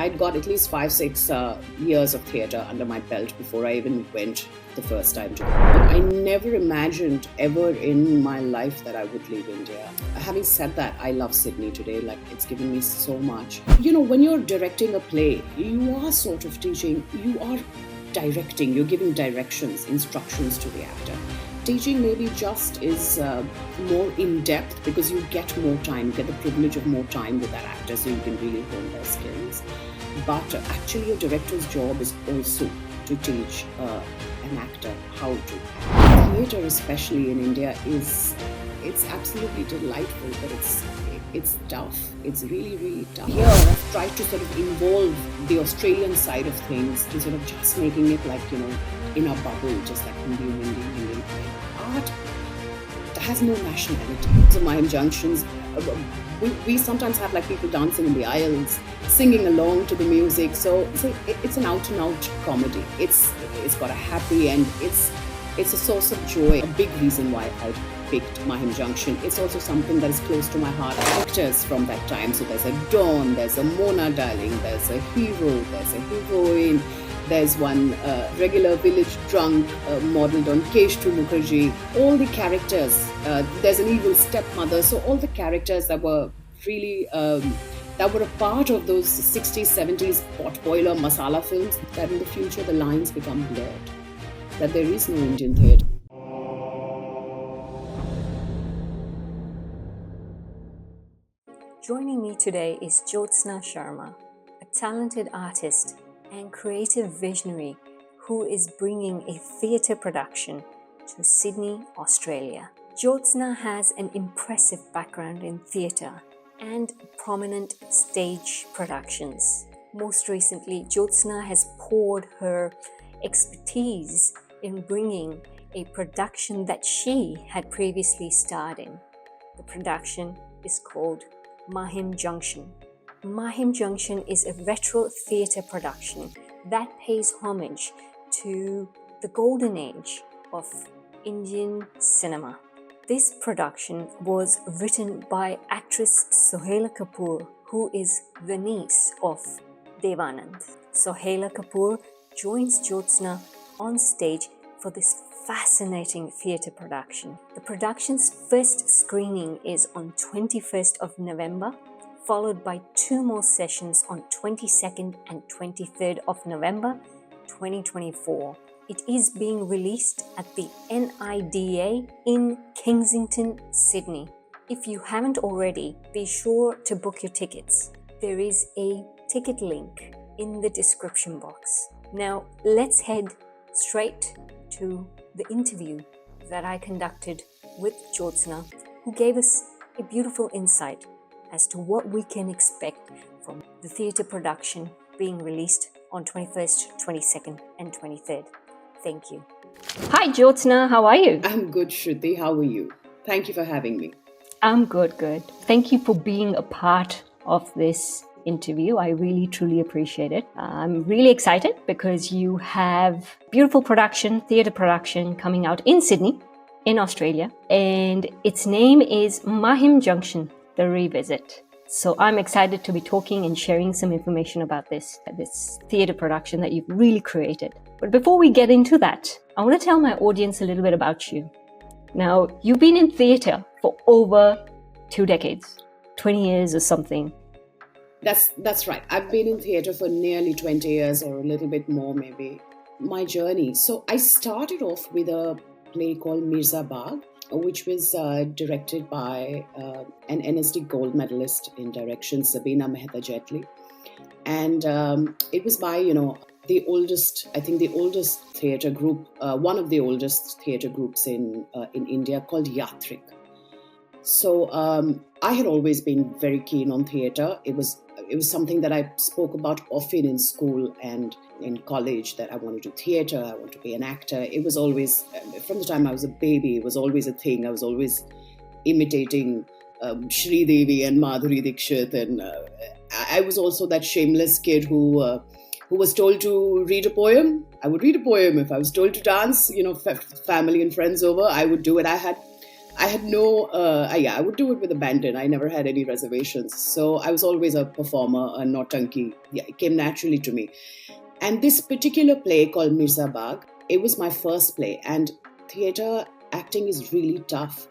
I'd got at least 5-6 years of theatre under my belt before I even went the first time to. I never imagined ever in my life that I would leave India. Having said that, I love Sydney today. Like, it's given me so much. You know, when you're directing a play, you are sort of teaching, you are directing, you're giving directions, instructions to the actor. Teaching maybe just is more in-depth because you get more time, you get the privilege of more time with that actor, so you can really hone their skills. But actually a director's job is also to teach an actor how to act. Theatre, especially in India, it's absolutely delightful, but it's tough. It's really, really tough. Here, I've tried to sort of involve the Australian side of things and sort of just making it like, you know, in a bubble, just like Hindi. Art has no nationality. So Mahim Junctions, we sometimes have like people dancing in the aisles, singing along to the music. So it's an out-and-out comedy. It's got a happy end. It's a source of joy. A big reason why I picked Mahim Junction. It's also something that is close to my heart. Actors from that time. So there's a Dawn, there's a Mona Darling, there's a hero, there's a heroine. There's one regular village drunk modeled on Keshtu Mukherjee. All the characters, there's an evil stepmother. So all the characters that were really, that were a part of those 60s, 70s pot-boiler masala films, that in the future the lines become blurred. That there is no Indian theatre. Joining me today is Jyotsna Sharma, a talented artist and creative visionary who is bringing a theatre production to Sydney, Australia. Jyotsna has an impressive background in theatre and prominent stage productions. Most recently, Jyotsna has poured her expertise in bringing a production that she had previously starred in. The production is called Mahim Junction. Mahim Junction is a retro theatre production that pays homage to the golden age of Indian cinema. This production was written by actress Sohaila Kapoor, who is the niece of Devanand. Sohaila Kapoor joins Jyotsna on stage for this fascinating theatre production. The production's first screening is on 21st of November, followed by 2 more sessions on 22nd and 23rd of November 2024. It is being released at the NIDA in Kensington, Sydney. If you haven't already, be sure to book your tickets. There is a ticket link in the description box. Now, let's head straight to the interview that I conducted with Jyotsna, who gave us a beautiful insight as to what we can expect from the theatre production being released on 21st, 22nd and 23rd. Thank you. Hi Jyotsna, how are you? I'm good, Shruti. How are you? Thank you for having me. I'm good. Thank you for being a part of this interview. I really, truly appreciate it. I'm really excited because you have beautiful production, theatre production coming out in Sydney, in Australia, and its name is Mahim Junction, The Revisit. So I'm excited to be talking and sharing some information about this theatre production that you've really created. But before we get into that, I want to tell my audience a little bit about you. Now, you've been in theatre for over 2 decades, 20 years or something. That's right. I've been in theatre for nearly 20 years or a little bit more maybe. My journey. So I started off with a play called Mirza Bagh, which was directed by an NSD gold medalist in direction, Sabina Mehta Jetli. And it was by, the oldest theatre group, one of the oldest theatre groups in India called Yatrik. So I had always been very keen on theatre. It was something that I spoke about often in school and in college, that I want to do theatre, I want to be an actor. It was always, from the time I was a baby, it was always a thing. I was always imitating Shri Devi and Madhuri Dixit. And I was also that shameless kid who was told to read a poem. I would read a poem. If I was told to dance, family and friends over, I would do it. I had I had no, I would do it with abandon. I never had any reservations. So I was always a performer, a nautanki. Yeah, it came naturally to me. And this particular play called Mirzabag, it was my first play. And theatre acting is really tough.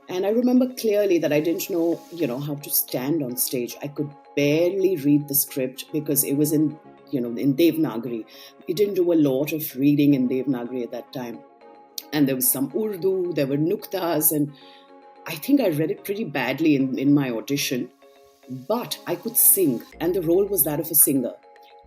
And I remember clearly that I didn't know, how to stand on stage. I could barely read the script because it was in Devanagari. We didn't do a lot of reading in Devanagari at that time. And there was some Urdu, there were nuktas, and I think I read it pretty badly in my audition. But I could sing, and the role was that of a singer.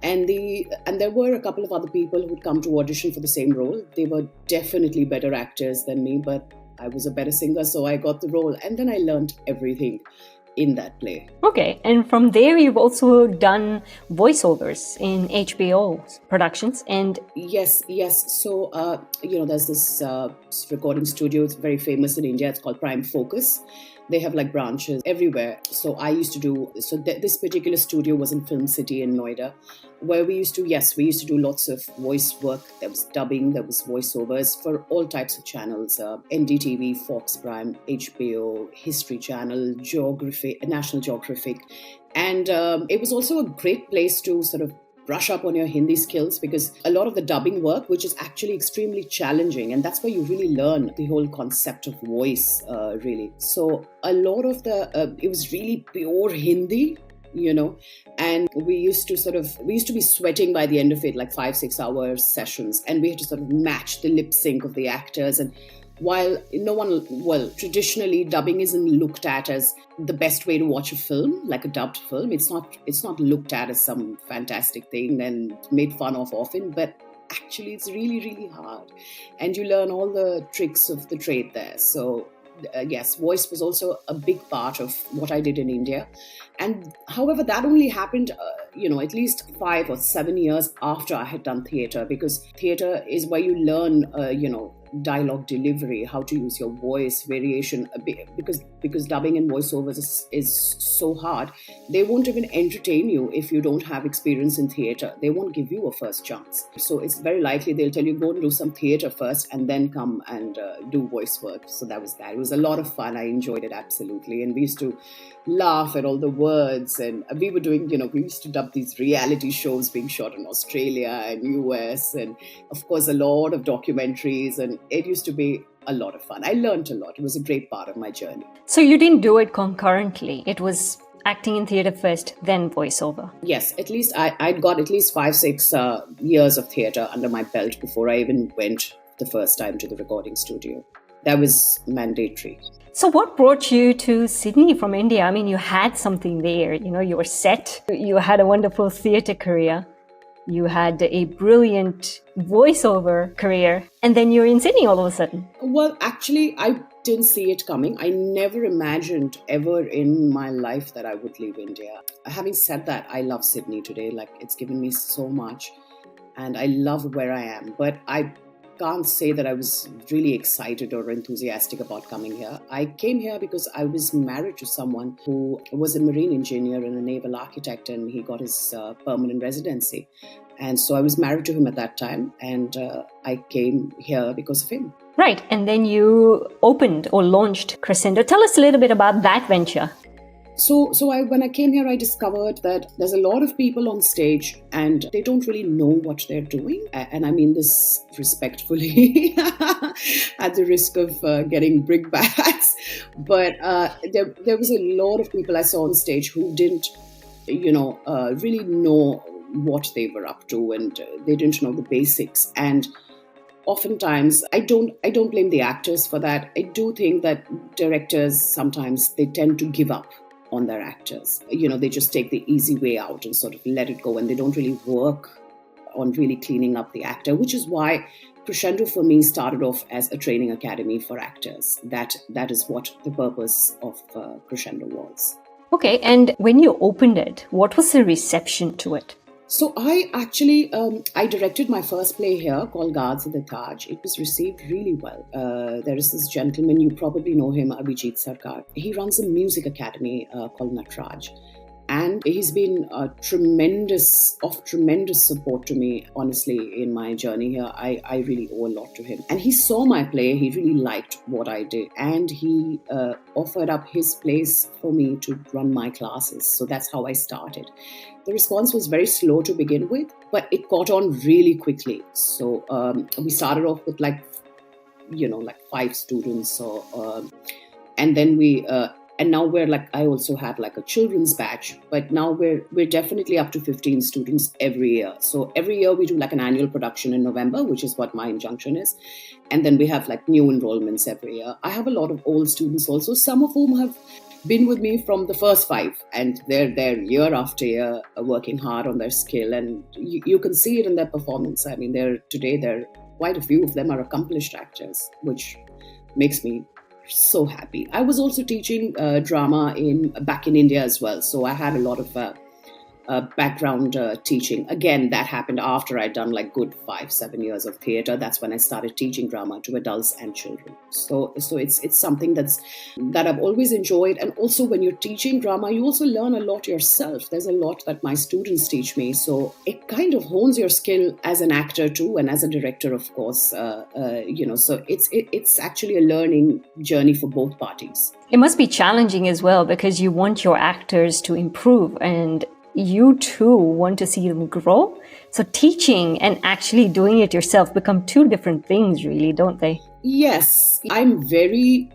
And there were a couple of other people who'd come to audition for the same role. They were definitely better actors than me, but I was a better singer, so I got the role. And then I learned everything in that play. Okay, and from there you've also done voiceovers in HBO productions and... Yes. So, there's this recording studio. It's very famous in India. It's called Prime Focus. They have like branches everywhere. So I used to do, this particular studio was in Film City in Noida, where we used to do lots of voice work. There was dubbing, there was voiceovers for all types of channels, NDTV, Fox Prime, HBO, History Channel, Geography, National Geographic. And it was also a great place to sort of brush up on your Hindi skills, because a lot of the dubbing work, which is actually extremely challenging, and that's where you really learn the whole concept of voice, really. So a lot of it was really pure Hindi, and we used to be sweating by the end of it, like 5-6 hour sessions, and we had to sort of match the lip sync of the actors. And while traditionally dubbing isn't looked at as the best way to watch a film, like a dubbed film. It's not looked at as some fantastic thing and made fun of often, but actually it's really, really hard. And you learn all the tricks of the trade there. So yes, voice was also a big part of what I did in India. And however, that only happened, at least 5 or 7 years after I had done theatre, because theatre is where you learn, dialogue delivery, how to use your voice, variation, because dubbing and voiceovers is so hard. They won't even entertain you if you don't have experience in theatre. They won't give you a first chance. So it's very likely they'll tell you, go and do some theatre first and then come and do voice work. So that was that. It was a lot of fun. I enjoyed it absolutely. And we used to laugh at all the words, and we were doing, we used to dub these reality shows being shot in Australia and US, and of course a lot of documentaries, and it used to be a lot of fun. I learned a lot. It was a great part of my journey. So you didn't do it concurrently. It was acting in theatre first, then voiceover. Yes, at least I'd got at least 5-6 years of theatre under my belt before I even went the first time to the recording studio. That was mandatory. So what brought you to Sydney from India? I mean, you had something there, you were set, you had a wonderful theatre career, you had a brilliant voiceover career, and then you're in Sydney all of a sudden. Well, actually, I didn't see it coming. I never imagined ever in my life that I would leave India. Having said that, I love Sydney today. Like, it's given me so much, and I love where I am. But I can't say that I was really excited or enthusiastic about coming here. I came here because I was married to someone who was a marine engineer and a naval architect, and he got his permanent residency. And so I was married to him at that time, and I came here because of him. Right, and then you opened or launched Crescendo. Tell us a little bit about that venture. So when I came here, I discovered that there's a lot of people on stage and they don't really know what they're doing. And I mean this respectfully, at the risk of getting brickbats. But there was a lot of people I saw on stage who didn't, really know what they were up to, and they didn't know the basics. And oftentimes, I don't blame the actors for that. I do think that directors sometimes they tend to give up on their actors. They just take the easy way out and sort of let it go, and they don't really work on really cleaning up the actor, which is why Crescendo for me started off as a training academy for actors. That is what the purpose of Crescendo was. Okay, and when you opened it, what was the reception to it? So I actually, I directed my first play here called Guards of the Taj. It was received really well. There is this gentleman, you probably know him, Abhijit Sarkar. He runs a music academy called Natraj. And he's been tremendous support to me, honestly, in my journey here. I really owe a lot to him. And he saw my play, he really liked what I did, and he offered up his place for me to run my classes. So that's how I started. The response was very slow to begin with, but it caught on really quickly. So we started off with like 5 students, and then and now we're like, I also had like a children's batch, but now we're definitely up to 15 students every year. So every year we do like an annual production in November, which is what Mahim Junction is. And then we have like new enrollments every year. I have a lot of old students also, some of whom have been with me from the first 5, and they're there year after year working hard on their skill, and you can see it in their performance. I mean, they're quite a few of them are accomplished actors, which makes me so happy. I was also teaching drama back in India as well, so I had a lot of background teaching. Again, that happened after I'd done like good 5-7 years of theatre. That's when I started teaching drama to adults and children. So it's something that I've always enjoyed. And also when you're teaching drama, you also learn a lot yourself. There's a lot that my students teach me. So it kind of hones your skill as an actor too, and as a director, of course. So it's actually a learning journey for both parties. It must be challenging as well, because you want your actors to improve and you too want to see them grow. So teaching and actually doing it yourself become 2 different things, really, don't they? Yes, I'm very,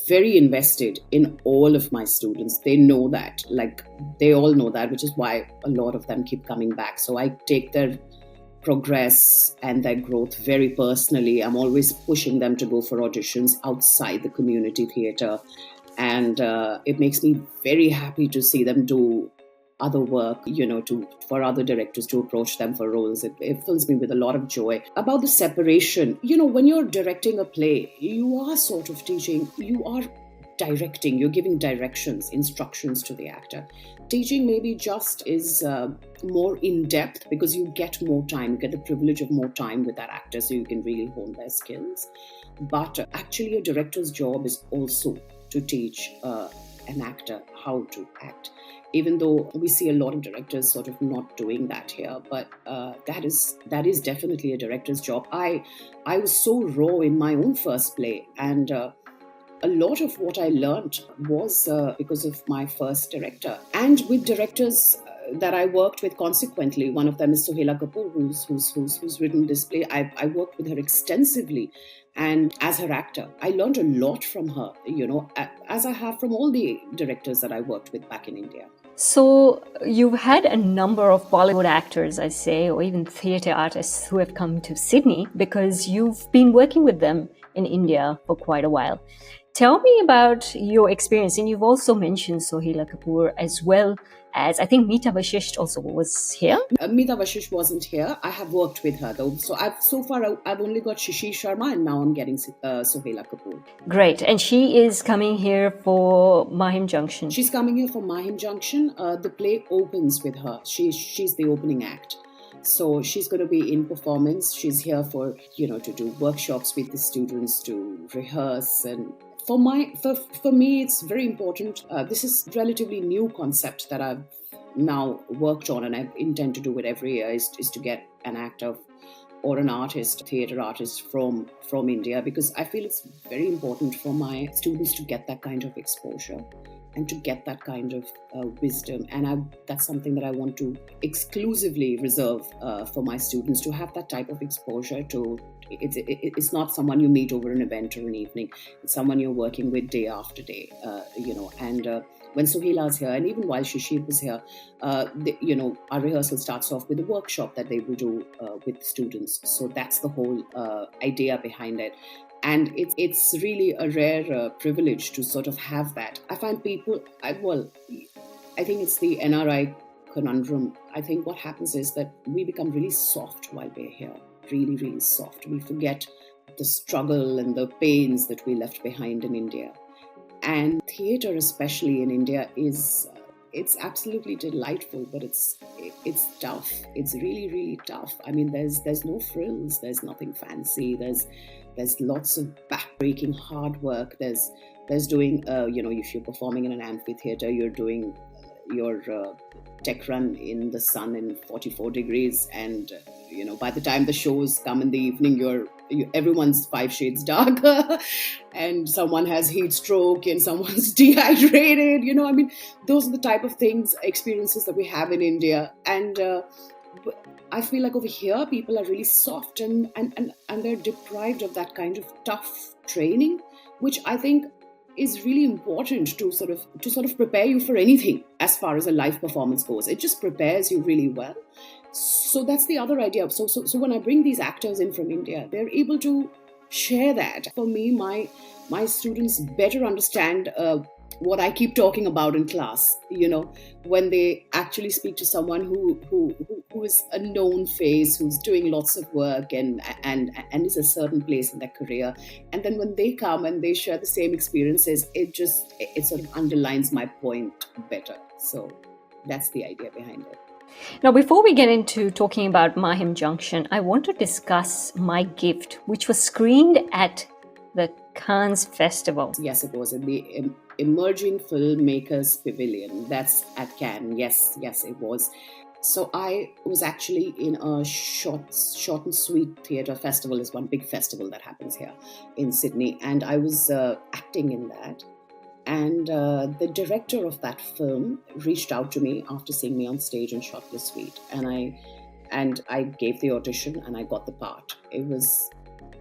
very invested in all of my students. They know that, like they all know that, which is why a lot of them keep coming back. So I take their progress and their growth very personally. I'm always pushing them to go for auditions outside the community theatre. And it makes me very happy to see them do other work, for other directors to approach them for roles. It fills me with a lot of joy. About the separation, when you're directing a play, you are sort of teaching, you are directing, you're giving directions, instructions to the actor. Teaching maybe just is more in-depth because you get more time, you get the privilege of more time with that actor, so you can really hone their skills. But actually a director's job is also to teach an actor how to act, even though we see a lot of directors sort of not doing that here. But that is definitely a director's job. I was so raw in my own first play, and a lot of what I learned was because of my first director. And with directors that I worked with consequently, one of them is Sohaila Kapoor, who's written this play. I worked with her extensively, and as her actor, I learned a lot from her, as I have from all the directors that I worked with back in India. So you've had a number of Bollywood actors, I say, or even theatre artists who have come to Sydney because you've been working with them in India for quite a while. Tell me about your experience. And you've also mentioned Sohaila Kapoor, as well as, I think, Mita Vashist also was here. Mita Vashist wasn't here. I have worked with her though. So I've only got Shruti Sharma, and now I'm getting Sohaila Kapoor. Great. And she is coming here for Mahim Junction. She's coming here for Mahim Junction. The play opens with her. She's the opening act. So she's going to be in performance. She's here for, to do workshops with the students, to rehearse. And for me, it's very important. This is a relatively new concept that I've now worked on, and I intend to do it every year, is to get an actor or an artist, theatre artist from India, because I feel it's very important for my students to get that kind of exposure and to get that kind of wisdom. And that's something that I want to exclusively reserve for my students, to have that type of exposure to. It's not someone you meet over an event or an evening. It's someone you're working with day after day, and when Sohaila's here, and even while Shishir was here, our rehearsal starts off with a workshop that they will do with students. So that's the whole idea behind it. And it's really a rare privilege to sort of have that. I find people, I think it's the NRI conundrum. I think what happens is that we become really soft while we're here. Really, really soft. We forget the struggle and the pains that we left behind in India. And theatre, especially in India, it's absolutely delightful, but it's tough. It's really, really tough. I mean, there's no frills. There's nothing fancy. There's lots of backbreaking hard work. There's doing, if you're performing in an amphitheatre, you're doing, your tech run in the sun in 44 degrees, and by the time the shows come in the evening, everyone's 5 shades darker, and someone has heat stroke and someone's dehydrated. I mean, those are the type of experiences that we have in India, and I feel like over here people are really soft and they're deprived of that kind of tough training, which I think is really important to sort of prepare you for anything as far as a live performance goes. It just prepares you really well. So that's the other idea. So when I bring these actors in from India, they're able to share that. For me, my students better understand what I keep talking about in class, when they actually speak to someone who is a known face, who's doing lots of work and is a certain place in their career. And then when they come and they share the same experiences, it sort of underlines my point better. So that's the idea behind it. Now, before we get into talking about Mahim Junction, I want to discuss My Gift, which was screened at the Cannes Festival. Yes, it was in the Emerging Filmmakers Pavilion. That's at Cannes. Yes, it was. So I was actually in a short and sweet theatre festival. Is one big festival that happens here in Sydney, and I was acting in that. And the director of that film reached out to me after seeing me on stage in Short and Sweet, and I gave the audition and I got the part. It was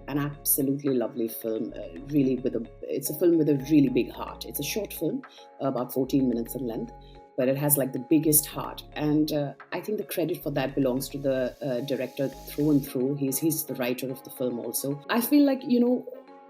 an absolutely lovely film. It's a film with a really big heart. It's a short film, about 14 minutes in length, but it has like the biggest heart. And I think the credit for that belongs to the director through and through. He's the writer of the film also. I feel like,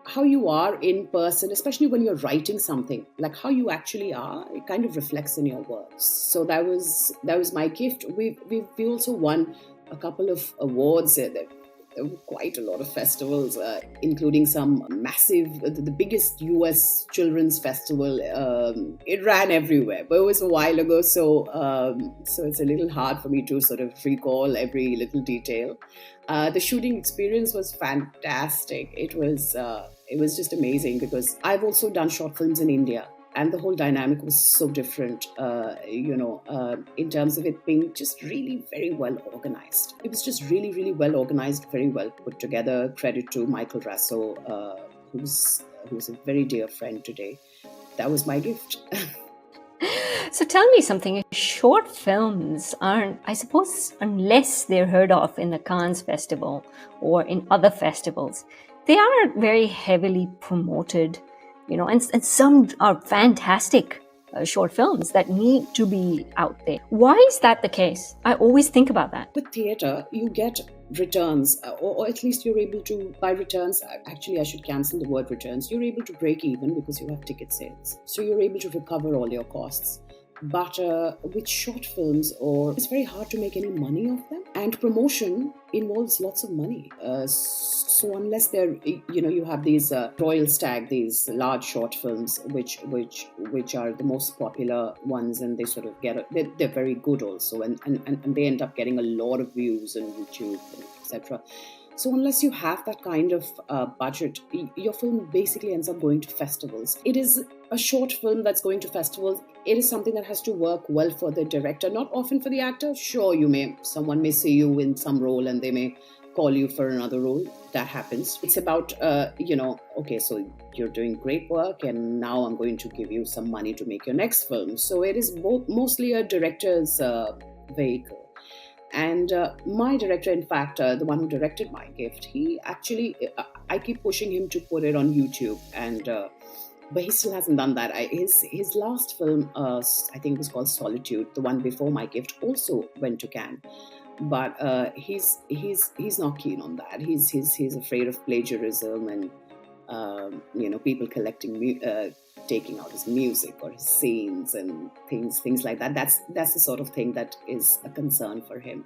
how you are in person, especially when you're writing something, like how you actually are, it kind of reflects in your words. So that was My Gift. We also won a couple of awards. There were quite a lot of festivals, including some massive, the biggest US children's festival. It ran everywhere, but it was a while ago, so it's a little hard for me to sort of recall every little detail. The shooting experience was fantastic. It was just amazing because I've also done short films in India. And the whole dynamic was so different, in terms of it being just really very well organized. It was just really, really well organized, very well put together. Credit to Michael Rasso, who's a very dear friend today. That was My Gift. So tell me something. Short films aren't, I suppose, unless they're heard of in the Cannes Festival or in other festivals, they aren't very heavily promoted. And some are fantastic short films that need to be out there. Why is that the case? I always think about that. With theatre, you get returns, or at least you're able to, by returns, actually I should cancel the word returns, you're able to break even because you have ticket sales. So you're able to recover all your costs. But with short films, it's very hard to make any money off them. And promotion involves lots of money. So unless you have these Royal Stag, these large short films, which are the most popular ones, and they sort of they're very good also, and they end up getting a lot of views on YouTube, etc. So unless you have that kind of budget, your film basically ends up going to festivals. It is a short film that's going to festivals. It is something that has to work well for the director, not often for the actor. Sure, someone may see you in some role and they may call you for another role. That happens. It's about, okay, so you're doing great work and now I'm going to give you some money to make your next film. So it is mostly a director's vehicle. And my director, in fact, the one who directed My Gift, he actually, I keep pushing him to put it on YouTube, but he still hasn't done that. His last film, I think, was called Solitude. The one before My Gift also went to Cannes, but he's not keen on that. He's afraid of plagiarism and people taking out his music or his scenes and things like that. That's the sort of thing that is a concern for him.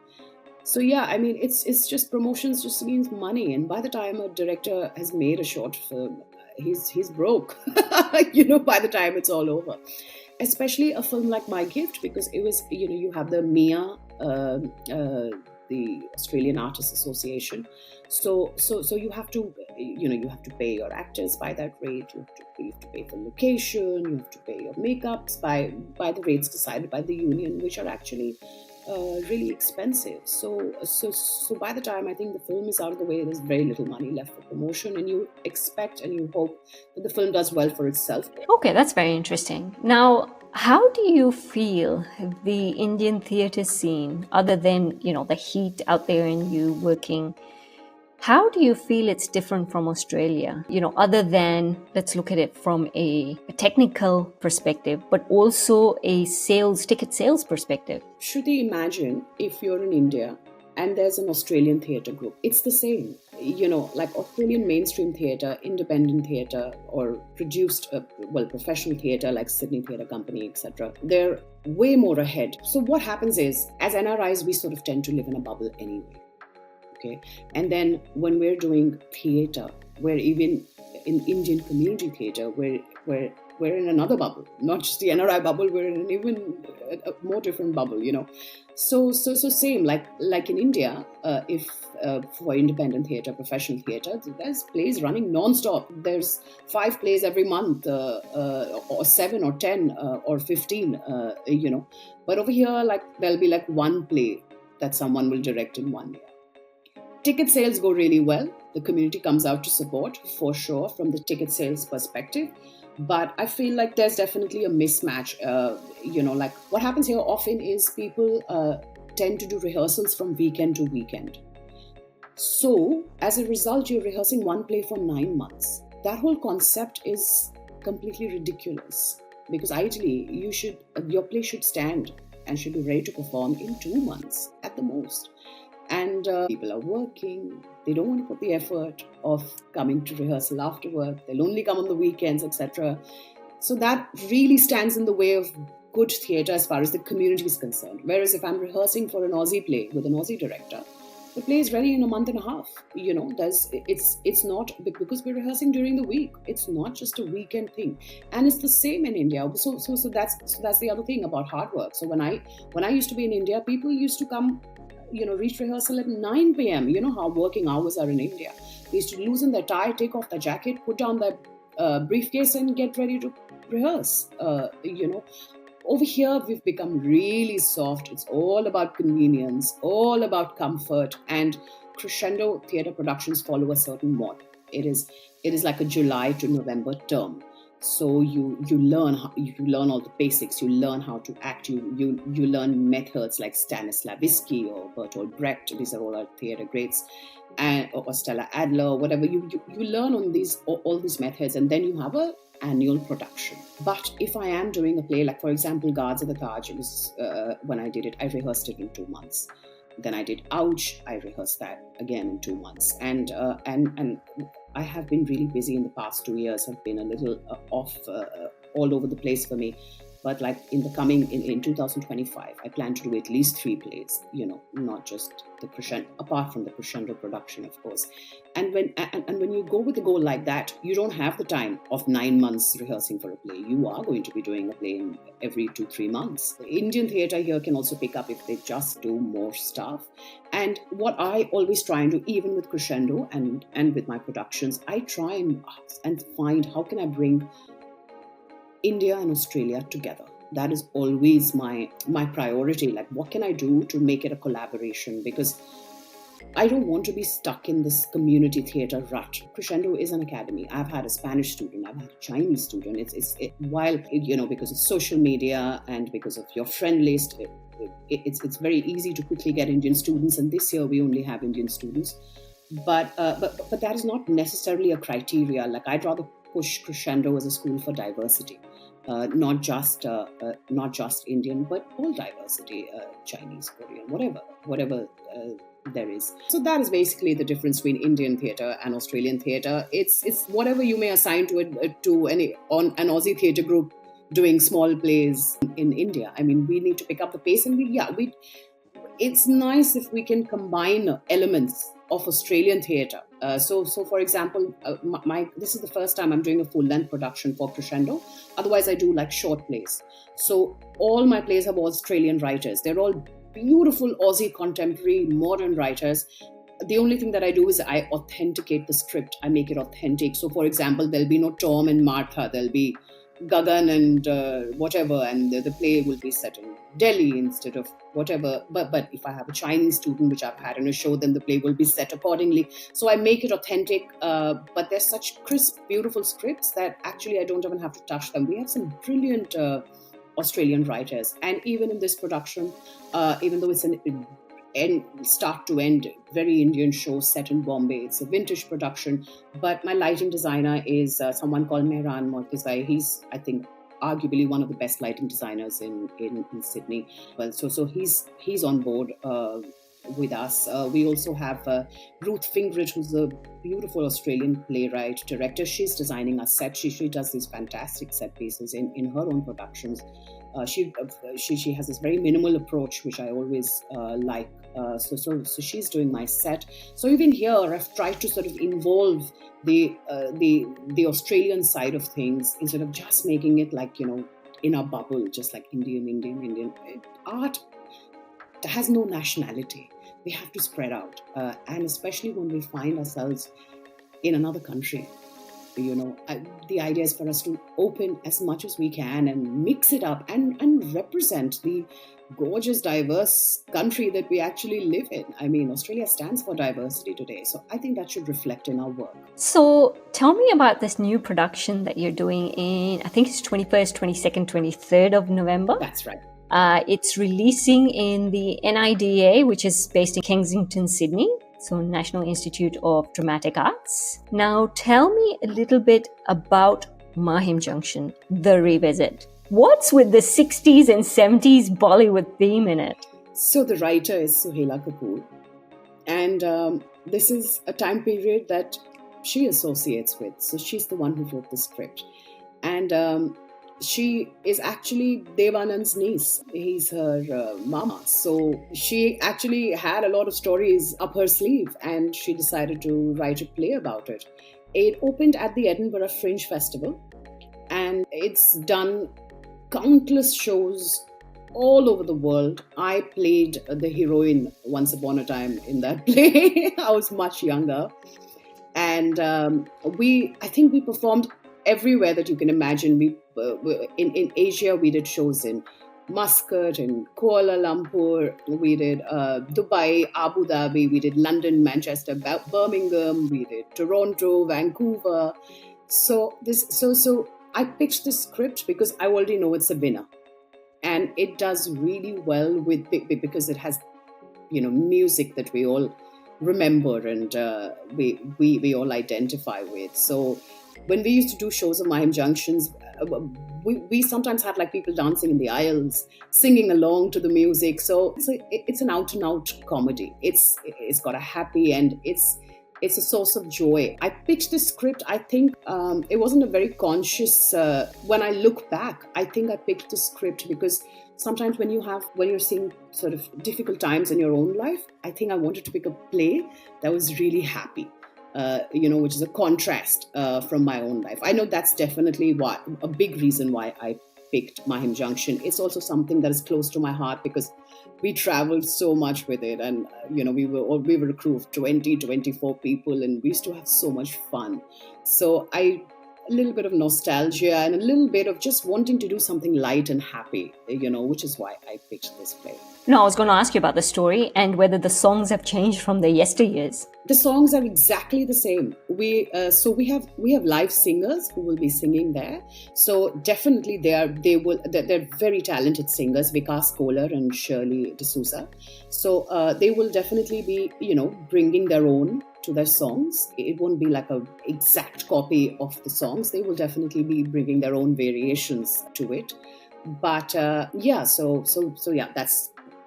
So yeah, I mean, it's just promotions just means money, and by the time a director has made a short film, he's broke. By the time it's all over. Especially a film like My Gift, because it was you have the Mia the Australian Artists Association. So you have to, you have to pay your actors by that rate. You have to pay for location. You have to pay your makeups by the rates decided by the union, which are actually really expensive. So by the time I think the film is out of the way, there's very little money left for promotion, and you expect and you hope that the film does well for itself. Okay, that's very interesting. Now, how do you feel the Indian theatre scene, other than, the heat out there and you working, how do you feel it's different from Australia? Other than, let's look at it from a technical perspective, but also a ticket sales perspective. Shruti, imagine if you're in India and there's an Australian theatre group. It's the same. Like Australian mainstream theatre, independent theatre, or produced, professional theatre like Sydney Theatre Company, etc. They're way more ahead. So what happens is, as NRIs, we sort of tend to live in a bubble anyway. Okay? And then when we're doing theatre, we're even in Indian community theatre, we're in another bubble, not just the NRI bubble, we're in an even a more different bubble, So same, like in India, if for independent theatre, professional theatre, there's plays running non-stop. There's 5 plays every month, or 7 or 10 or 15, But over here, there'll be 1 play that someone will direct in 1 year. Ticket sales go really well. The community comes out to support, for sure, from the ticket sales perspective. But I feel like there's definitely a mismatch. What happens here often is people tend to do rehearsals from weekend to weekend. So as a result, you're rehearsing 1 play for 9 months. That whole concept is completely ridiculous, because ideally your play should stand and should be ready to perform in 2 months at the most. And people are working, they don't want to put the effort of coming to rehearsal after work, they'll only come on the weekends, etc. So that really stands in the way of good theatre as far as the community is concerned. Whereas if I'm rehearsing for an Aussie play with an Aussie director, the play is ready in a month and a half. It's not, because we're rehearsing during the week. It's not just a weekend thing, and it's the same in India. So that's the other thing about hard work. So when I used to be in India, people used to come, reach rehearsal at 9 p.m. You know how working hours are in India. They used to loosen their tie, take off their jacket, put down their briefcase and get ready to rehearse. Over here, we've become really soft. It's all about convenience, all about comfort, and Crescendo theatre productions follow a certain model. It is like a July to November term. So you learn all the basics. You learn how to act. You learn methods like Stanislavski or Bertolt Brecht. These are all our theatre greats, or Stella Adler, whatever. You learn on all these methods, and then you have a annual production. But if I am doing a play, like for example, Guards of the Taj, it was, when I did it, I rehearsed it in 2 months. Then I did Ouch, I rehearsed that again in 2 months. And I have been really busy in the past 2 years. Have been a little off, all over the place for me. But like in 2025, I plan to do at least 3 plays, not just the Crescendo, apart from the Crescendo production, of course. And when you go with a goal like that, you don't have the time of 9 months rehearsing for a play. You are going to be doing a play in every 2-3 months. The Indian theatre here can also pick up if they just do more stuff. And what I always try and do, even with Crescendo and with my productions, I try and find how can I bring India and Australia together. That is always my priority. Like, what can I do to make it a collaboration? Because I don't want to be stuck in this community theatre rut. Crescendo is an academy. I've had a Spanish student. I've had a Chinese student. While because of social media and because of your friend list, it's very easy to quickly get Indian students. And this year we only have Indian students. But that is not necessarily a criteria. Like, I'd rather push Crescendo as a school for diversity. Not just Indian, but all diversity, Chinese, Korean, whatever there is. So that is basically the difference between Indian theatre and Australian theatre. It's whatever you may assign to it to an Aussie theatre group doing small plays in India. I mean, we need to pick up the pace, and it's nice if we can combine elements of Australian theatre. So for example, this is the first time I'm doing a full-length production for Crescendo. Otherwise, I do like short plays. So all my plays have Australian writers. They're all beautiful Aussie contemporary modern writers. The only thing that I do is I authenticate the script. I make it authentic. So, for example, there'll be no Tom and Martha. There'll be Gagan and whatever, and the play will be set in Delhi instead of whatever. But if I have a Chinese student, which I've had in a show, then the play will be set accordingly. So I make it authentic. But they're such crisp, beautiful scripts that actually I don't even have to touch them. We have some brilliant Australian writers, and even in this production, even though it's an start to end very Indian show set in Bombay, it's a vintage production, but my lighting designer is someone called Mehran Mortizai. He's, I think, arguably one of the best lighting designers in Sydney. Well, so he's on board with us. We also have Ruth Fingridge, who's a beautiful Australian playwright director. She's designing our set. She does these fantastic set pieces in her own productions. She has this very minimal approach, which I always like. So she's doing my set. So even here, I've tried to sort of involve the Australian side of things instead of just making it like, in a bubble, just like Indian. Art has no nationality. We have to spread out, and especially when we find ourselves in another country. The idea is for us to open as much as we can and mix it up and represent the gorgeous, diverse country that we actually live in. I mean, Australia stands for diversity today, so I think that should reflect in our work. So tell me about this new production that you're doing in, I think it's 21st, 22nd, 23rd of November. That's right. It's releasing in the NIDA, which is based in Kensington, Sydney. So National Institute of Dramatic Arts. Now tell me a little bit about Mahim Junction, The Revisit. What's with the 60s and 70s Bollywood theme in it? So the writer is Sohaila Kapoor. And this is a time period that she associates with. So she's the one who wrote the script. And she is actually Devanand's niece. He's her mama. So she actually had a lot of stories up her sleeve and she decided to write a play about it. It opened at the Edinburgh Fringe Festival and it's done countless shows all over the world. I played the heroine once upon a time in that play. I was much younger. And I think we performed everywhere that you can imagine. In Asia, we did shows in Muscat, in Kuala Lumpur, we did Dubai, Abu Dhabi, we did London, Manchester, Birmingham, we did Toronto, Vancouver. So I pitched this script because I already know it's a winner, and it does really well because it has music that we all remember and we all identify with. So when we used to do shows of Mahim Junctions, we sometimes had like people dancing in the aisles, singing along to the music. So it's an out-and-out comedy. It's got a happy end. It's a source of joy. I pitched this script. I think it wasn't a very conscious. When I look back, I think I picked the script because sometimes when you're seeing sort of difficult times in your own life, I think I wanted to pick a play that was really happy. Which is a contrast from my own life. I know that's definitely a big reason why I picked Mahim Junction. It's also something that is close to my heart because we traveled so much with it, and we were a crew of 20, 24 people, and we used to have so much fun. So a little bit of nostalgia and a little bit of just wanting to do something light and happy, which is why I picked this play. No, I was going to ask you about the story and whether the songs have changed from the yesteryears. The songs are exactly the same. We have live singers who will be singing there. So definitely they're very talented singers, Vikas Kohler and Shirley D'Souza. So they will definitely be bringing their own to their songs. It won't be like an exact copy of the songs. They will definitely be bringing their own variations to it. But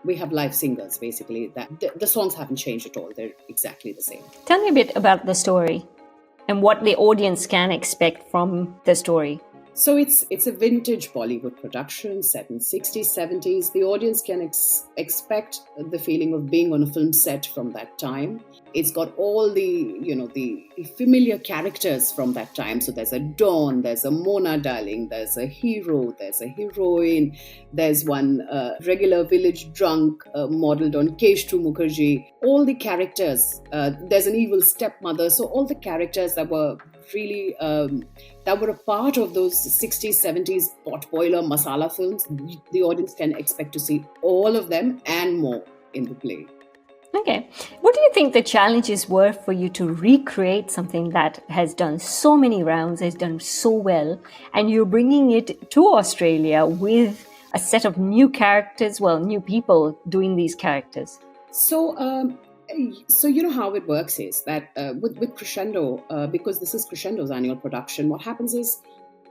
we have live singers, basically. That the songs haven't changed at all. They're exactly the same. Tell me a bit about the story and what the audience can expect from the story. So it's a vintage Bollywood production set in 60s, 70s. The audience can expect the feeling of being on a film set from that time. It's got all the familiar characters from that time. So there's a Dawn, there's a Mona Darling, there's a hero, there's a heroine, there's one regular village drunk modeled on Keshtu Mukherjee. All the characters, there's an evil stepmother. So all the characters that were really that were a part of those 60s, 70s potboiler masala films, the audience can expect to see all of them and more in the play. Okay. What do you think the challenges were for you to recreate something that has done so many rounds, has done so well, and you're bringing it to Australia with a set of new characters, new people doing these characters? So you know how it works is that with Crescendo, because this is Crescendo's annual production, what happens is,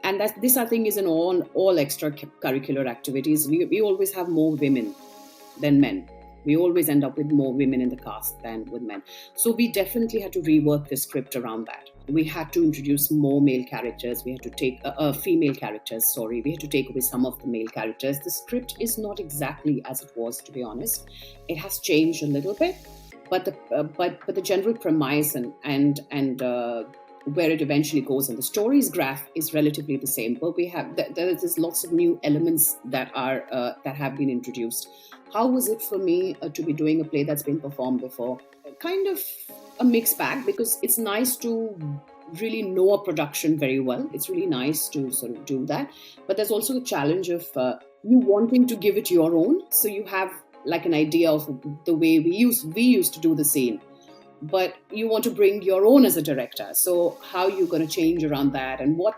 and this I think is in all extracurricular activities, we always have more women than men. We always end up with more women in the cast than with men. So we definitely had to rework the script around that. We had to introduce more male characters. We had to take female characters. Sorry, we had to take away some of the male characters. The script is not exactly as it was, to be honest. It has changed a little bit. But the general premise and where it eventually goes and the story's graph is relatively the same. But there's lots of new elements that have been introduced. How was it for me to be doing a play that's been performed before? Kind of a mixed bag, because it's nice to really know a production very well. It's really nice to sort of do that. But there's also the challenge of you wanting to give it your own. So you have like an idea of the way we used to do the scene, but you want to bring your own as a director. So how you're going to change around that, and what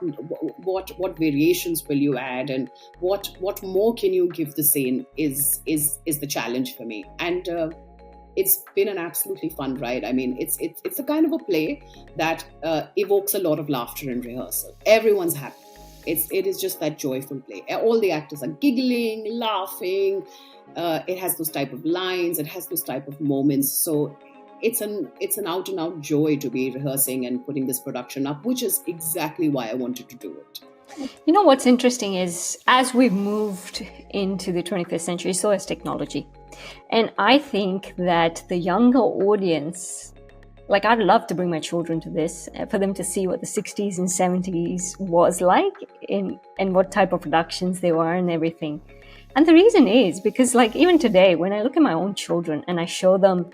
variations will you add, and what more can you give the scene is the challenge for me. And it's been an absolutely fun ride. I mean, it's a kind of a play that evokes a lot of laughter in rehearsal. Everyone's happy. It is just that joyful play. All the actors are giggling, laughing. It has those type of lines. It has those type of moments. So it's an out and out joy to be rehearsing and putting this production up, which is exactly why I wanted to do it. You know, what's interesting is as we've moved into the 21st century, so has technology. And I think that the younger audience, like I'd love to bring my children to this, for them to see what the 60s and 70s was like and what type of productions they were and everything. And the reason is because, like, even today, when I look at my own children and I show them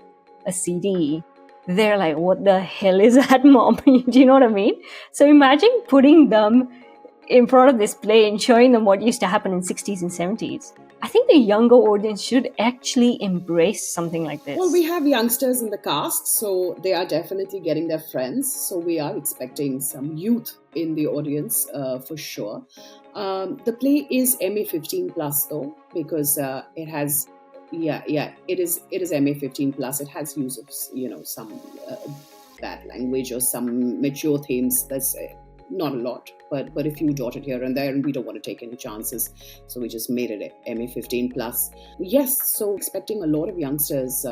a CD, they're like, what the hell is that, Mom? Do you know what I mean? So imagine putting them in front of this play and showing them what used to happen in 60s and 70s. I think the younger audience should actually embrace something like this. Well, we have youngsters in the cast, so they are definitely getting their friends. So we are expecting some youth in the audience for sure. The play is MA15 plus though, because it has, it is MA15 plus. It has use of some bad language or some mature themes. That's not a lot, but a few dotted here and there, and we don't want to take any chances, so we just made it MA15 plus. Yes, so expecting a lot of youngsters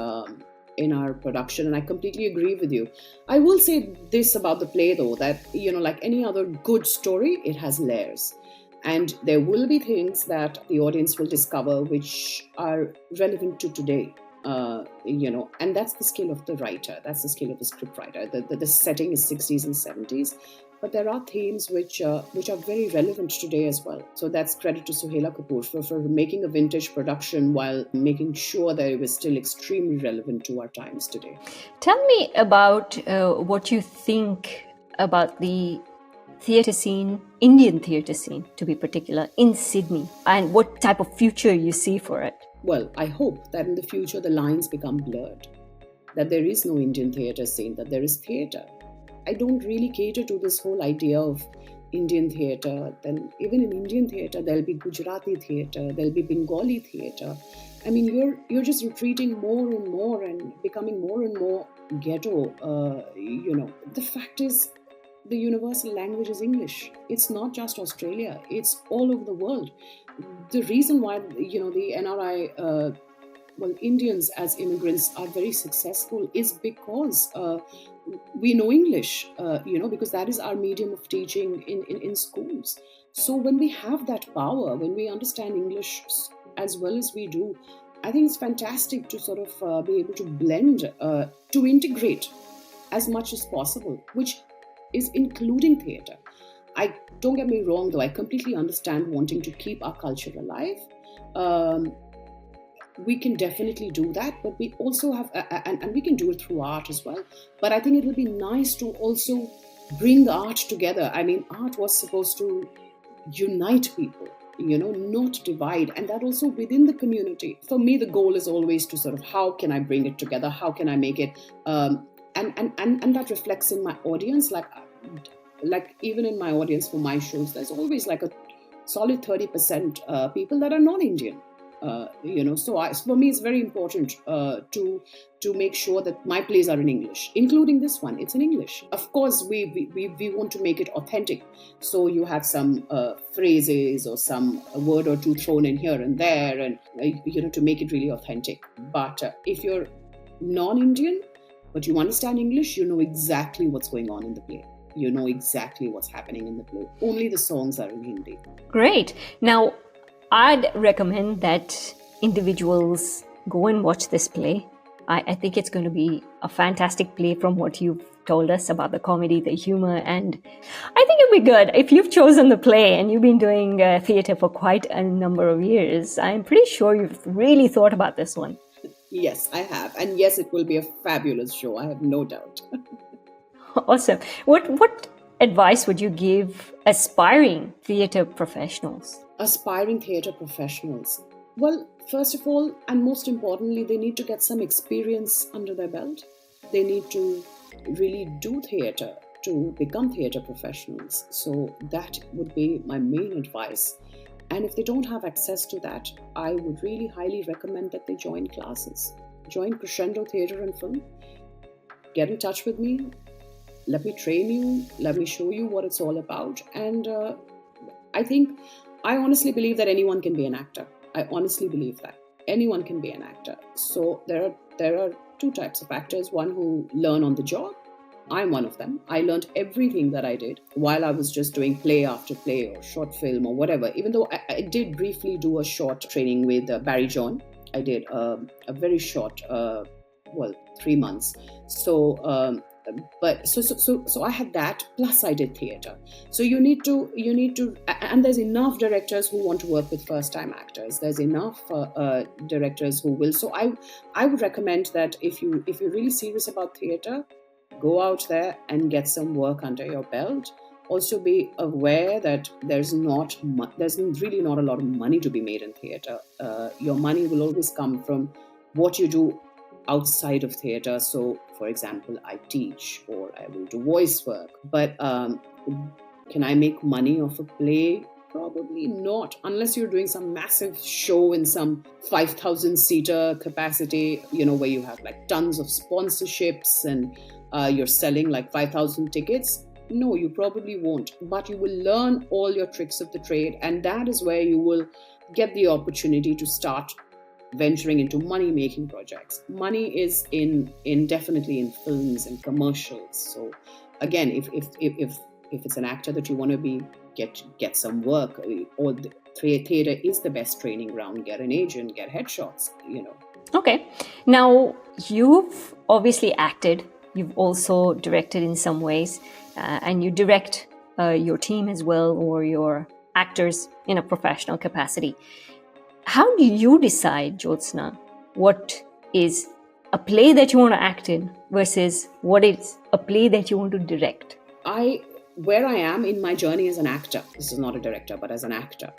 in our production, and I completely agree with you. I will say this about the play though, that like any other good story, it has layers, and there will be things that the audience will discover which are relevant to today. And that's the skill of the writer, that's the skill of the script writer. The setting is 60s and 70s, but there are themes which are very relevant today as well. So that's credit to Suhaila Kapoor for making a vintage production while making sure that it was still extremely relevant to our times today. Tell me about what you think about the theatre scene, Indian theatre scene to be particular, in Sydney, and what type of future you see for it. Well, I hope that in the future the lines become blurred, that there is no Indian theatre scene, that there is theatre. I don't really cater to this whole idea of Indian theatre. Then even in Indian theatre, there'll be Gujarati theatre, there'll be Bengali theatre. I mean, you're just retreating more and more and becoming more and more ghetto. The fact is, the universal language is English. It's not just Australia. It's all over the world. The reason why, the NRI, Indians as immigrants are very successful is because we know English, because that is our medium of teaching in schools. So when we have that power, when we understand English as well as we do, I think it's fantastic to sort of be able to blend, to integrate as much as possible, which is including theatre. Don't get me wrong, though, I completely understand wanting to keep our culture alive. We can definitely do that, but we also have, and we can do it through art as well. But I think it would be nice to also bring art together. I mean, art was supposed to unite people, not divide, and that also within the community. For me, the goal is always to sort of, how can I bring it together? How can I make it? And that reflects in my audience. Like even in my audience for my shows, there's always like a solid 30% people that are non-Indian. So for me, it's very important to make sure that my plays are in English, including this one. It's in English. Of course, we want to make it authentic. So you have some phrases or some word or two thrown in here and there, and to make it really authentic. But if you're non-Indian, but you understand English, you know exactly what's going on in the play. You know exactly what's happening in the play. Only the songs are in Hindi. Great. Now, I'd recommend that individuals go and watch this play. I think it's going to be a fantastic play from what you've told us about the comedy, the humor, and I think it'll be good. If you've chosen the play and you've been doing theatre for quite a number of years, I'm pretty sure you've really thought about this one. Yes, I have. And yes, it will be a fabulous show. I have no doubt. Awesome. What advice would you give aspiring theatre professionals? Aspiring theatre professionals. Well, first of all, and most importantly, they need to get some experience under their belt. They need to really do theatre to become theatre professionals. So that would be my main advice. And if they don't have access to that, I would really highly recommend that they join classes. Join Crescendo Theatre and Film. Get in touch with me. Let me train you. Let me show you what it's all about. And I honestly believe that anyone can be an actor. I honestly believe that. Anyone can be an actor. So there are two types of actors. One who learn on the job. I'm one of them. I learned everything that I did while I was just doing play after play or short film or whatever. Even though I did briefly do a short training with Barry John. I did a very short, 3 months. So I had that, plus I did theatre. So you need to, and there's enough directors who want to work with first-time actors. There's enough directors who will. So I would recommend that if you're really serious about theatre, go out there and get some work under your belt. Also be aware that there's really not a lot of money to be made in theatre. Your money will always come from what you do outside of theatre. So, for example, I teach or I will do voice work. But can I make money off a play? Probably not, unless you're doing some massive show in some 5,000-seater capacity, where you have like tons of sponsorships and you're selling like 5,000 tickets. No, you probably won't. But you will learn all your tricks of the trade, and that is where you will get the opportunity to start venturing into money-making projects. Money is definitely in films and commercials. So again, if it's an actor that you want to get some work, or the theatre is the best training ground. Get an agent, get headshots. Okay. Now you've obviously acted. You've also directed in some ways, and you direct your team as well, or your actors in a professional capacity. How do you decide, Jyotsna, what is a play that you want to act in versus what is a play that you want to direct? Where I am in my journey as an actor, this is not a director, but as an actor,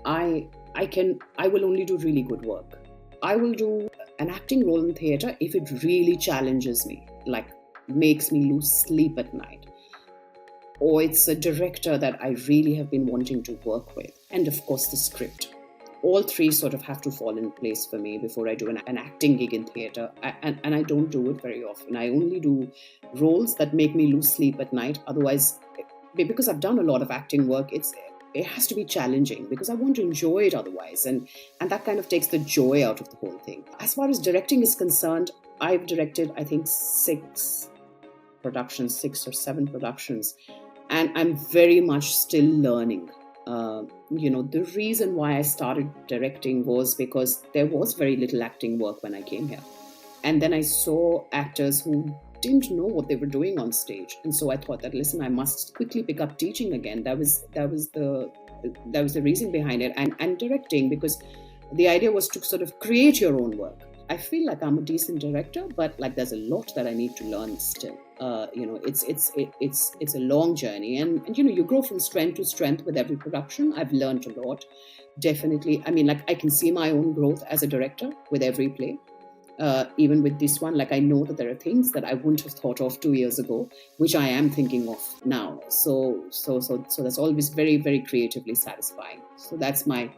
I will only do really good work. I will do an acting role in theatre if it really challenges me, like makes me lose sleep at night. Or it's a director that I really have been wanting to work with. And of course, the script. All three sort of have to fall in place for me before I do an acting gig in theatre. And I don't do it very often. I only do roles that make me lose sleep at night. Otherwise, because I've done a lot of acting work, it has to be challenging because I want to enjoy it otherwise. And that kind of takes the joy out of the whole thing. As far as directing is concerned, I've directed, I think, 6 or 7 productions. And I'm very much still learning. The reason why I started directing was because there was very little acting work when I came here. And then I saw actors who didn't know what they were doing on stage. And so I thought that, listen, I must quickly pick up teaching again. That was the reason behind it. And directing, because the idea was to sort of create your own work. I feel like I'm a decent director, but like there's a lot that I need to learn still. It's a long journey, and you grow from strength to strength with every production. I've learned a lot, definitely. I mean, like I can see my own growth as a director with every play. Even with this one, like I know that there are things that I wouldn't have thought of 2 years ago, which I am thinking of now. So that's always very, very creatively satisfying. So that's my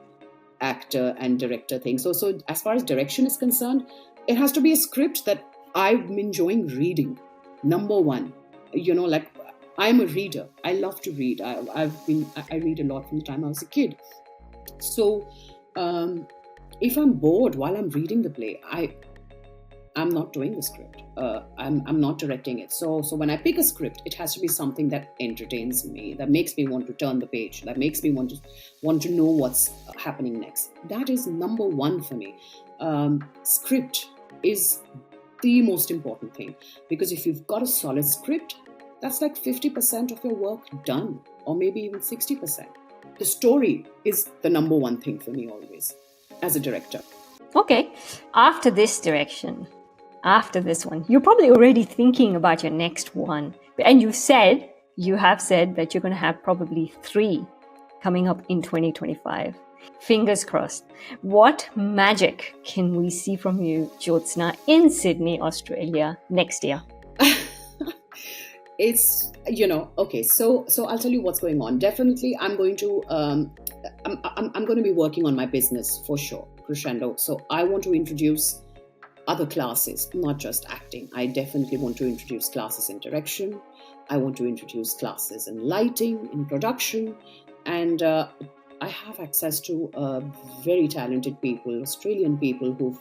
actor and director thing. So as far as direction is concerned, it has to be a script that I'm enjoying reading. Number one, like I'm a reader. I love to read. I read a lot from the time I was a kid. So if I'm bored while I'm reading the play, I'm not doing the script. I'm not directing it. So when I pick a script, it has to be something that entertains me, that makes me want to turn the page, that makes me want to know what's happening next. That is number one for me. Script is the most important thing, because if you've got a solid script, that's like 50% of your work done, or maybe even 60%. The story is the number one thing for me always as a director. Okay, after this one, you're probably already thinking about your next one. And you have said that you're going to have probably 3 coming up in 2025. Fingers crossed. What magic can we see from you, Jyotsna, in Sydney, Australia next year? It's, okay, so I'll tell you what's going on. Definitely, I'm going to I'm going to be working on my business for sure, Crescendo. So I want to introduce other classes, not just acting. I definitely want to introduce classes in direction. I want to introduce classes in lighting, in production, and I have access to very talented people, Australian people who've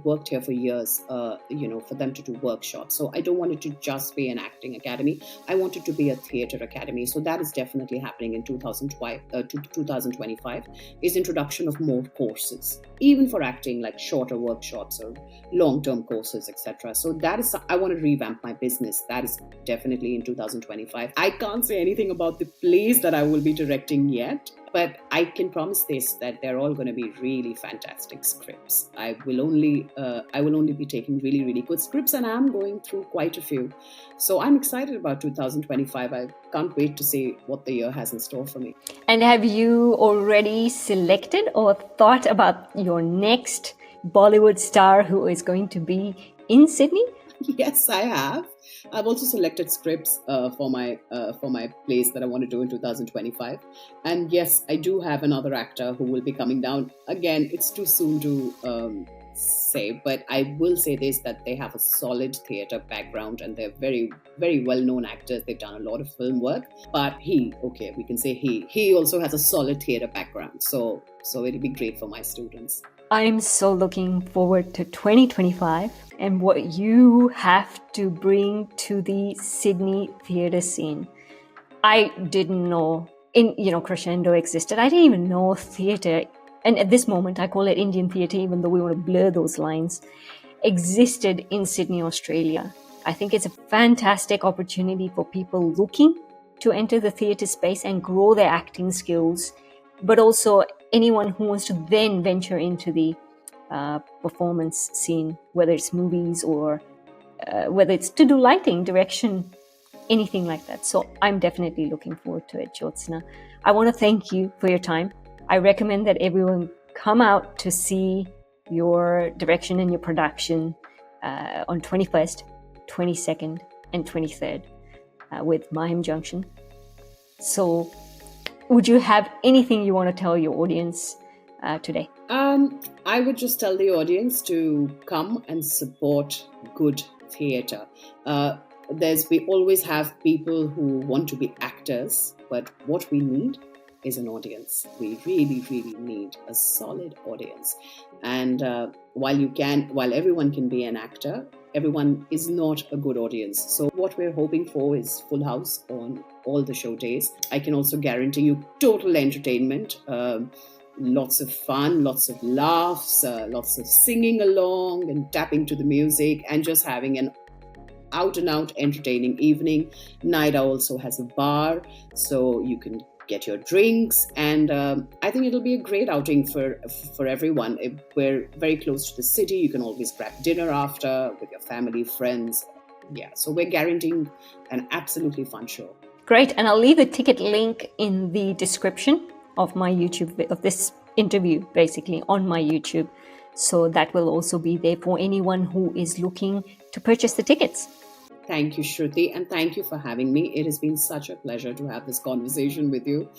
worked here for years, for them to do workshops. So I don't want it to just be an acting academy. I want it to be a theatre academy. So that is definitely happening in 2025, is introduction of more courses, even for acting, like shorter workshops or long-term courses, etc. So that is, I want to revamp my business. That is definitely in 2025. I can't say anything about the plays that I will be directing yet, but I can promise this, that they're all going to be really fantastic scripts. I will only be taking really, really good scripts, and I'm going through quite a few. So I'm excited about 2025. I can't wait to see what the year has in store for me. And have you already selected or thought about your next Bollywood star who is going to be in Sydney? Yes, I have. I've also selected scripts for my plays that I want to do in 2025. And yes, I do have another actor who will be coming down. Again, it's too soon to say, but I will say this, that they have a solid theatre background and they're very, very well-known actors. They've done a lot of film work. But he also has a solid theatre background. So it'll be great for my students. I'm so looking forward to 2025 and what you have to bring to the Sydney theatre scene. I didn't know Crescendo existed. I didn't even know theatre, and at this moment I call it Indian theatre, even though we want to blur those lines, existed in Sydney, Australia. I think it's a fantastic opportunity for people looking to enter the theatre space and grow their acting skills, but also anyone who wants to then venture into the performance scene, whether it's movies or whether it's to do lighting, direction, anything like that. So I'm definitely looking forward to it, Jyotsna. I want to thank you for your time. I recommend that everyone come out to see your direction and your production on 21st, 22nd, and 23rd with Mahim Junction. So would you have anything you want to tell your audience today? I would just tell the audience to come and support good theatre. We always have people who want to be actors, but what we need is an audience. We really, really need a solid audience. And while everyone can be an actor, everyone is not a good audience. So what we're hoping for is full house on all the show days. I can also guarantee you total entertainment, lots of fun, lots of laughs, lots of singing along and tapping to the music, and just having an out and out entertaining evening. Naida also has a bar, so you can get your drinks, and I think it'll be a great outing for everyone. If we're very close to the city, you can always grab dinner after with your family, friends. Yeah, so we're guaranteeing an absolutely fun show. Great, and I'll leave a ticket link in the description of my YouTube, of this interview, basically on my YouTube. So that will also be there for anyone who is looking to purchase the tickets. Thank you, Shruti, and thank you for having me. It has been such a pleasure to have this conversation with you.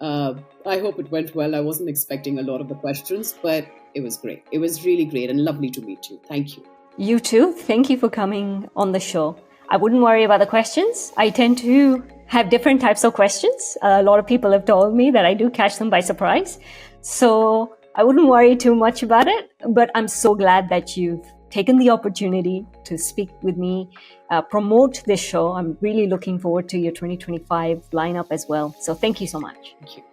I hope it went well. I wasn't expecting a lot of the questions, but it was great. It was really great and lovely to meet you. Thank you. You too. Thank you for coming on the show. I wouldn't worry about the questions. I tend to have different types of questions. A lot of people have told me that I do catch them by surprise. So I wouldn't worry too much about it, but I'm so glad that you've taken the opportunity to speak with me, promote this show. I'm really looking forward to your 2025 lineup as well. So thank you so much. Thank you.